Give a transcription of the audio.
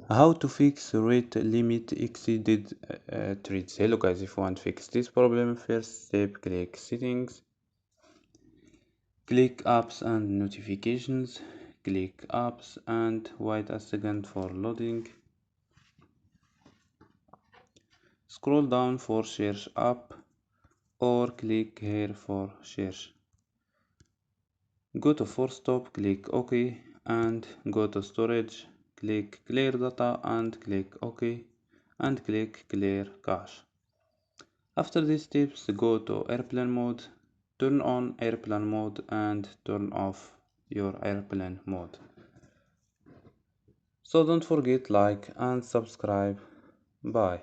How to fix rate limit exceeded threads. Hello guys, if you want to fix this problem, first step, click settings, click apps and notifications, click apps and wait a second for loading. Scroll down for search app or click here for search. Go to force stop, click OK and go to storage, click clear data and click OK and click clear cache. After these steps, go to airplane mode, turn on airplane mode and turn off your airplane mode. So don't forget like and subscribe. Bye.